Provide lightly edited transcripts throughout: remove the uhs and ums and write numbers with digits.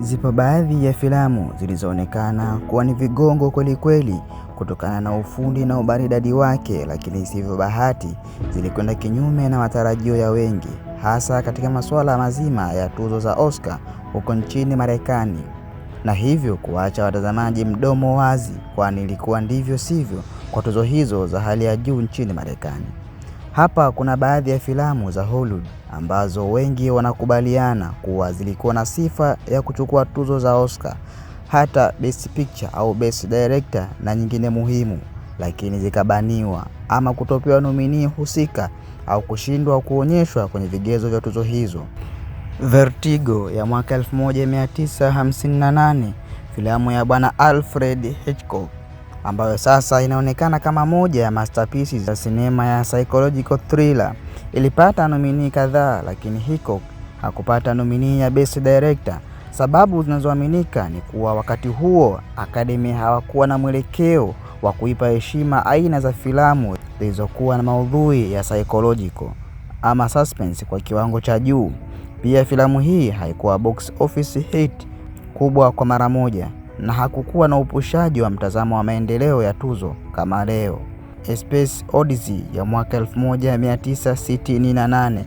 Zipo baadhi ya filamu zilizoonekana kuwa ni vigongo kweli kweli kutokana na ufundi na umaridadi wake, lakini isivyo bahati zilikwenda kinyume na matarajio ya wengi, hasa katika masuala mazima ya tuzo za Oscar huko nchini Marekani, na hivyo kuacha watazamaji mdomo wazi, kwani ilikuwa ndivyo sivyo kwa tuzo hizo za hali ya juu nchini Marekani. Hapa kuna baadhi ya filamu za Hollywood ambazo wengi wanakubaliana kuwa zilikuwa na sifa ya kuchukua tuzo za Oscar, hata Best Picture au Best Director na nyingine muhimu, lakini zikabaniwa ama kutopewa nominee husika au kushindwa kuonyeshwa kwenye vigezo vya tuzo hizo. Vertigo ya mwaka 1958, filamu ya bwana Alfred Hitchcock, ambayo sasa inaonekana kama moja ya masterpieces za sinema ya psychological thriller, ilipata nominee kadhaa, lakini Hitchcock hakupata nominee ya Best Director. Sababu zinazoaminika ni kuwa wakati huo Academy hawakuwa na mwelekeo wa kuipa heshima aina za filamu zilizokuwa na maudhui ya psychological ama suspense kwa kiwango cha juu. Pia filamu hii haikuwa box office hit kubwa kwa mara moja, na hakukuwa na upushaji wa mtazamo wa maendeleo ya tuzo kama leo. A Space Odyssey ya mwaka 1968.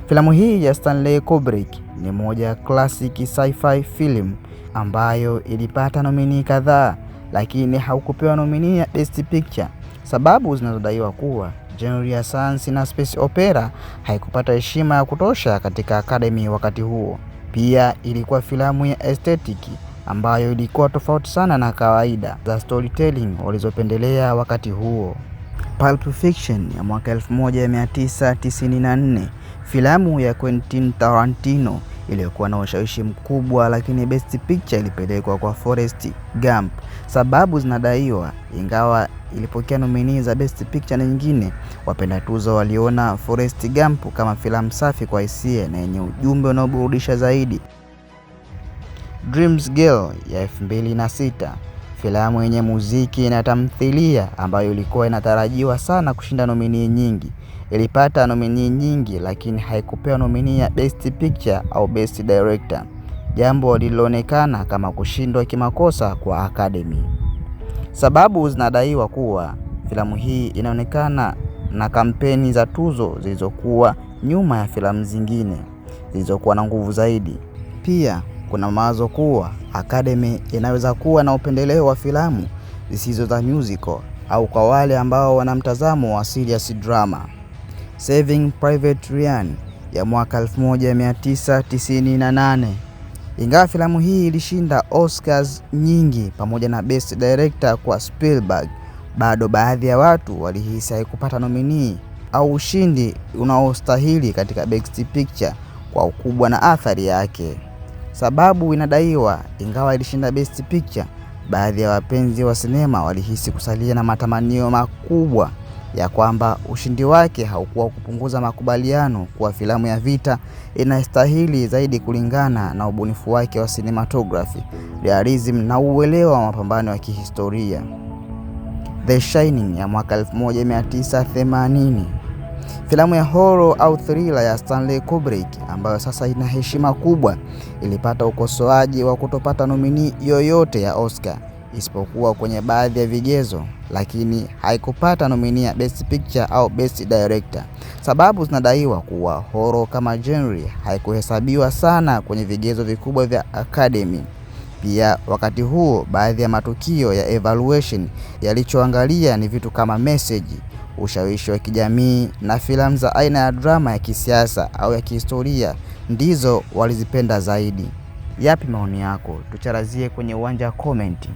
Filamu hii ya Stanley Kubrick ni moja ya classic sci-fi film ambayo ilipata nominee kadhaa, lakini haukupewa nominee ya Best Picture. Sababu zinazodaiwa kuwa genre ya science na space opera haikupata heshima ya kutosha katika Academy wakati huo. Pia ilikuwa filamu ya aesthetic ambayo ilikuwa tofauti sana na kawaida za storytelling walizopendelea wakati huo. Pulp Fiction ya mwaka 1994, filamu ya Quentin Tarantino iliyokuwa na ushawishi mkubwa, lakini Best Picture ilipelekwa kwa Forrest Gump. Sababu zinadaiwa, ingawa ilipokea nominee za Best Picture na nyingine, wapenda tuzo waliona Forrest Gump kama filamu safi kwa hisia na yenye ujumbe unaoburudisha zaidi. Dreams Girl ya 2006, filamu yenye muziki na tamthilia ambayo ilikuwa inatarajiwa sana kushinda nominee nyingi, ilipata nominee nyingi lakini haikupewa nominee ya Best Picture au Best Director, jambo lililoonekana kama kushindwa kimakosa kwa Academy. Sababu zinadaiwa kuwa filamu hii inaonekana na kampeni za tuzo zilizokuwa nyuma ya filamu zingine zilizokuwa na nguvu zaidi. Pia kuna mawazo kuwa Academy inaweza kuwa na upendeleo wa filamu zisizo za musical au kwa wale ambao wana mtazamo wa serious drama. Saving Private Ryan ya mwaka 1998. Ingawa filamu hii ilishinda Oscars nyingi pamoja na Best Director kwa Spielberg, bado baadhi ya watu walihisi haikupata nominee au ushindi unaostahili katika Best Picture kwa ukubwa na athari yake. Sababu inadaiwa, ingawa ilishinda Best Picture, baadhi ya wapenzi wa sinema walihisi kusalia na matamanio makubwa ya kwamba ushindi wake haukuwa kupunguza makubaliano kuwa filamu ya vita inastahili zaidi kulingana na ubunifu wake wa cinematography, realism na uelewa wa mapambano ya kihistoria. The Shining ya mwaka 1980, filamu ya horror au thriller ya Stanley Kubrick ambayo sasa ina heshima kubwa, ilipata ukosoaji wa kutopata nominee yoyote ya Oscar isipokuwa kwenye baadhi ya vigezo, lakini haikupata nominee ya Best Picture au Best Director. Sababu zinadaiwa kuwa horror kama genre haikuhesabiwa sana kwenye vigezo vikubwa vya Academy. Pia wakati huo baadhi ya matukio ya evaluation yalichoangalia ni vitu kama message, ushawishi wa kijamii, na filamu za aina ya drama ya kisiasa au ya kihistoria ndizo walizipenda zaidi. Yapi maoni yako? Tucharazie kwenye uwanja wa comment.